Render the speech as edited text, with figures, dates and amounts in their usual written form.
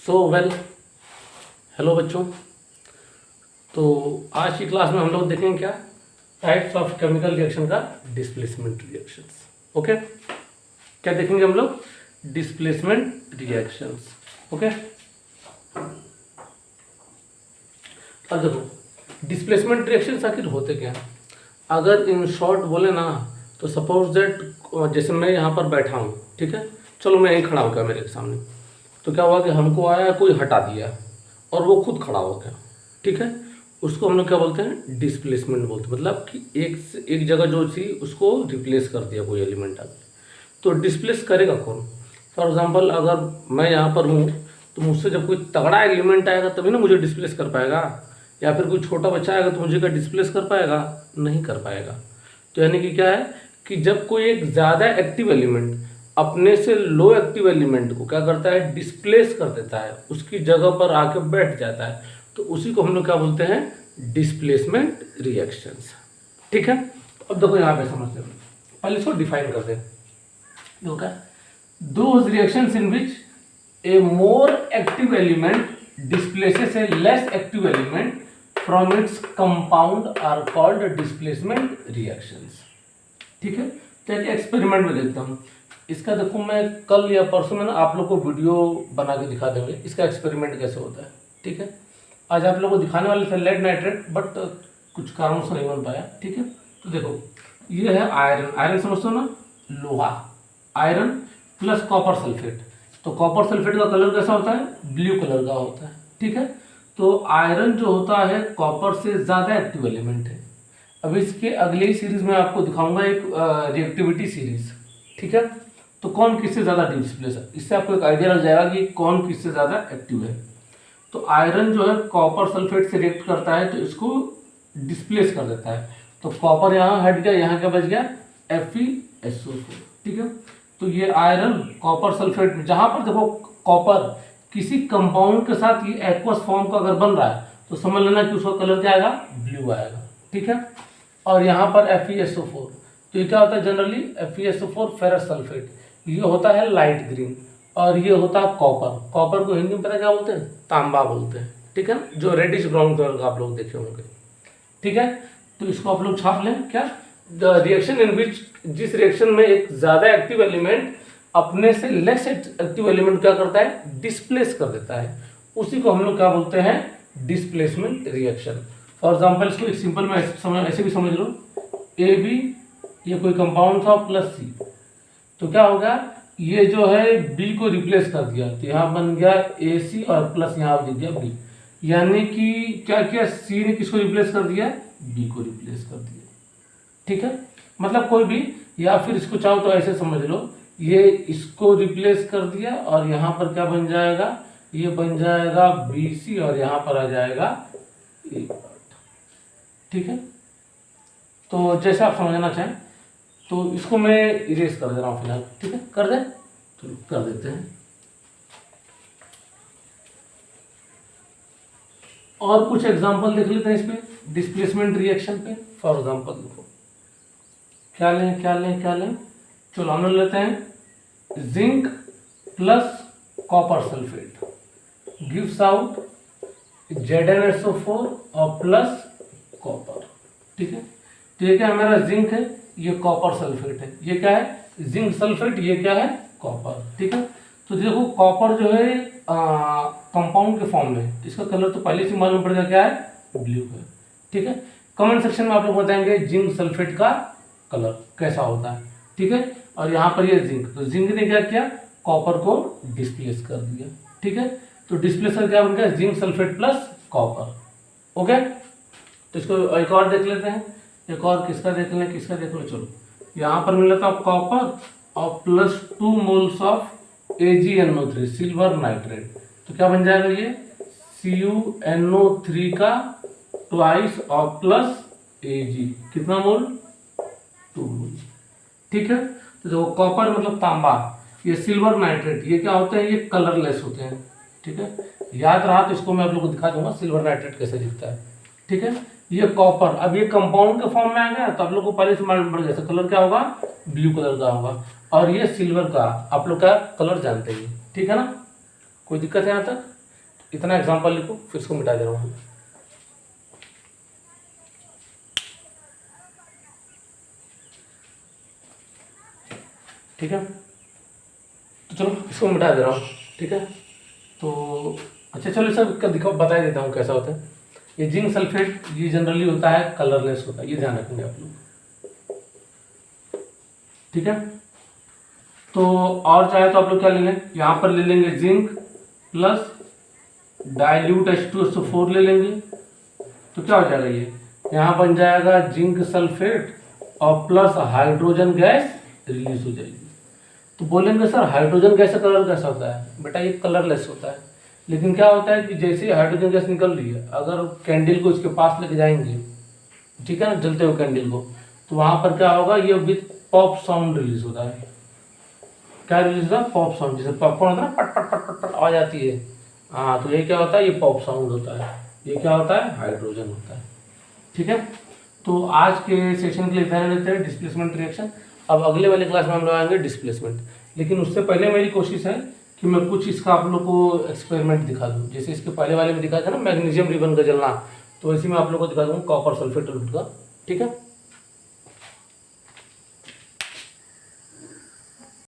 Well hello बच्चों। तो आज की क्लास में हम लोग देखेंगे क्या टाइप्स ऑफ केमिकल रिएक्शन का डिस्प्लेसमेंट रिएक्शंस। ओके, क्या देखेंगे हम लोग? Displacement reactions. ओके, अब देखो डिस्प्लेसमेंट रिएक्शंस आखिर होते क्या हैं? अगर इन शॉर्ट बोले ना तो सपोज दैट जैसे मैं यहाँ पर बैठा हूँ, ठीक है, चलो मैं यहीं खड़ा हो गया मेरे सामने, तो क्या हुआ कि हमको आया कोई हटा दिया और वो खुद खड़ा हो गया, ठीक है, उसको हम लोग क्या बोलते हैं? डिस्प्लेसमेंट बोलते हैं। मतलब कि एक जगह जो थी उसको रिप्लेस कर दिया कोई एलिमेंट आके। तो डिस्प्लेस करेगा कौन? फॉर एग्जांपल अगर मैं यहाँ पर हूँ तो मुझसे जब कोई तगड़ा एलिमेंट आएगा तभी ना मुझे डिस्प्लेस कर पाएगा, या फिर कोई छोटा बच्चा आएगा तो मुझे क्या डिस्प्लेस कर पाएगा? नहीं कर पाएगा। तो यानी कि क्या है कि जब कोई एक ज़्यादा एक्टिव एलिमेंट अपने से लो एक्टिव एलिमेंट को क्या करता है? डिस्प्लेस कर देता है, उसकी जगह पर आके बैठ जाता है, तो उसी को हम लोग क्या बोलते हैं? Displacement reactions. ठीक है, अब देखो यहाँ पे समझते हैं, पहले इसको डिफाइन करते हैं। देखो क्या, those reactions in which a more active element displaces a less active element from its compound are called displacement reactions. ठीक है, तो एक एक्सपेरिमेंट में देखता हूँ इसका। देखो मैं कल या परसों में ना आप लोग को वीडियो बना के दिखा देंगे इसका एक्सपेरिमेंट कैसे होता है। ठीक है, आज आप लोगों को दिखाने वाले थे लेड नाइट्रेट, बट कुछ कारणों से नहीं बन पाया। ठीक है, तो देखो ये है आयरन, आयरन समझते हो ना, लोहा, आयरन प्लस कॉपर सल्फेट। तो कॉपर सल्फेट का कलर कैसा होता है? ब्लू कलर का होता है। ठीक है, तो आयरन जो होता है कॉपर से ज़्यादा एक्टिव एलिमेंट है। अब इसके अगले ही सीरीज में आपको दिखाऊंगा एक रिएक्टिविटी सीरीज। ठीक है, तो कौन किससे ज़्यादा डिस्प्लेस है, इससे आपको एक आइडिया लग जाएगा कि कौन किससे ज़्यादा एक्टिव है। तो आयरन जो है कॉपर सल्फेट से रिएक्ट करता है तो इसको डिस्प्लेस कर देता है। तो कॉपर यहाँ हट गया, यहाँ क्या बच गया? FeSO4। ठीक है, तो ये आयरन कॉपर सल्फेट में, जहाँ पर देखो कॉपर किसी कंपाउंड के साथ ये एक्वस फॉर्म का अगर बन रहा है तो समझ लेना कि उसका कलर क्या आएगा? ब्लू आएगा। ठीक है, और यहाँ पर FeSO4, तो ये क्या होता है? जनरली FeSO4 फेरस सल्फेट, ये होता है लाइट ग्रीन, और ये होता है कॉपर। कॉपर को हिंदी में पता क्या बोलते हैं? तांबा बोलते हैं। ठीक है, जो रेडिश ब्राउन कलर का आप लोग देखे होंगे। ठीक है, तो इसको आप लोग छाप लें क्या, द रिएक्शन इन विच, जिस रिएक्शन में एक ज़्यादा एक्टिव एलिमेंट अपने से लेस एक्टिव एलिमेंट क्या करता है? डिस्प्लेस कर देता है, उसी को हम लोग क्या बोलते हैं? Displacement reaction. फॉर एग्जाम्पल इसको एक सिंपल में ऐसे भी समझ लो, AB ये कोई कंपाउंड था प्लस C, तो क्या होगा? ये जो है B को रिप्लेस कर दिया, तो यहाँ बन गया AC और प्लस यहाँ दिख गया B। यानी कि क्या किया? C ने किसको रिप्लेस कर दिया? B को रिप्लेस कर दिया। ठीक है, मतलब कोई भी, या फिर इसको चाहो तो ऐसे समझ लो, ये इसको रिप्लेस कर दिया और यहाँ पर क्या बन जाएगा? ये बन जाएगा BC और यहाँ पर आ जाएगा A। ठीक है, तो जैसे आप समझना चाहें, तो इसको मैं इरेज कर दे रहा हूँ फिलहाल। ठीक है, कर दे, तो कर देते हैं। और कुछ एग्जांपल देख लेते हैं इस पे डिस्प्लेसमेंट रिएक्शन पे। फॉर एग्जांपल देखो, क्या लें, चलो हम लोग लेते हैं zinc plus copper sulphate gives out ZnSO4 और प्लस कॉपर। ठीक है, तो ये क्या है? मेरा जिंक है, ये कॉपर सल्फेट है, ये क्या है? जिंक सल्फेट, ये क्या है? कॉपर। ठीक है, तो देखो कॉपर जो है कंपाउंड के फॉर्म में, इसका कलर तो पहले से मालूम पड़ेगा क्या है? ब्लू है। ठीक है, कमेंट सेक्शन में आप लोग बताएंगे जिंक सल्फेट का कलर कैसा होता है। ठीक है, और यहाँ पर ये जिंक, तो जिंक ने क्या किया? कॉपर को डिस्प्लेस कर दिया। ठीक है, तो डिस्प्लेस कर क्या बन गया? Zinc sulphate plus copper. Okay, तो इसको एक और देख लेते हैं, एक और किसका देख लें, चलो यहाँ पर मिला था कॉपर और plus 2 moles of AgNO3 silver nitrate, तो क्या बन जाएगा? ये CuNO3 का ट्वाइस और प्लस Ag, कितना मोल? 2 मोल। ठीक है, तो देखो कॉपर मतलब तांबा, ये सिल्वर नाइट्रेट, ये क्या होते हैं? ये कलरलेस होते हैं। ठीक है, याद रहा तो इसको मैं आप लोग को दिखा दूंगा सिल्वर नाइट्रेट कैसे दिखता है। ठीक है, ये कॉपर, अब ये कंपाउंड के फॉर्म में आ गया तो आप लोग को पहले से मालूम पड़ गया, कलर क्या होगा? ब्लू कलर का होगा, और ये सिल्वर का आप लोग का कलर जानते हैं। ठीक है ना, कोई दिक्कत है यहाँ तक? इतना एग्जाम्पल लिखो, फिर इसको मिटा दे रहा हूँ। ठीक है, तो चलो इसको मिटा दे रहा हूँ। ठीक है, तो अच्छा चलो सर इसका दिखाओ, बता ही देता हूँ कैसा होता है। ये जिंक सल्फेट ये जनरली होता है कलरलेस होता है, ये ध्यान रखेंगे आप लोग। ठीक है, तो और चाहे तो आप लोग क्या ले लें, यहाँ पर ले लेंगे जिंक प्लस डाइल्यूट H2SO4 ले लेंगे, तो क्या हो जाएगा, ये यहाँ बन जाएगा जिंक सल्फेट और प्लस हाइड्रोजन गैस रिलीज हो जाएगी। तो बोलेंगे सर हाइड्रोजन गैस का कलर कैसा होता है? बेटा ये कलरलेस होता है, लेकिन क्या होता है कि जैसे ही हाइड्रोजन गैस निकल रही है, अगर कैंडल को इसके पास लेके जाएंगे, ठीक है ना, जलते हुए कैंडल को, तो वहाँ पर क्या होगा, ये विथ पॉप साउंड रिलीज होता है। क्या रिलीज होता है? पॉप साउंड, जैसे पॉपकॉर्न होता है ना, पट पट पट पट पट आवाज आती है, हाँ, तो ये क्या होता है, ये पॉप साउंड होता है। ये क्या होता है? हाइड्रोजन होता है। ठीक है, तो आज के सेशन के लिए इतना लेते हैं डिस्प्लेसमेंट रिएक्शन। अब अगले वाले क्लास में हम लोग आएंगे डिस्प्लेसमेंट, लेकिन उससे पहले मेरी कोशिश है कि मैं कुछ इसका आप लोग को एक्सपेरिमेंट दिखा दूँ। जैसे इसके पहले वाले में दिखाया था ना मैग्नीशियम रिबन का जलना, तो इसी में आप लोग को दिखा दूँगा कॉपर सल्फेट का। ठीक है।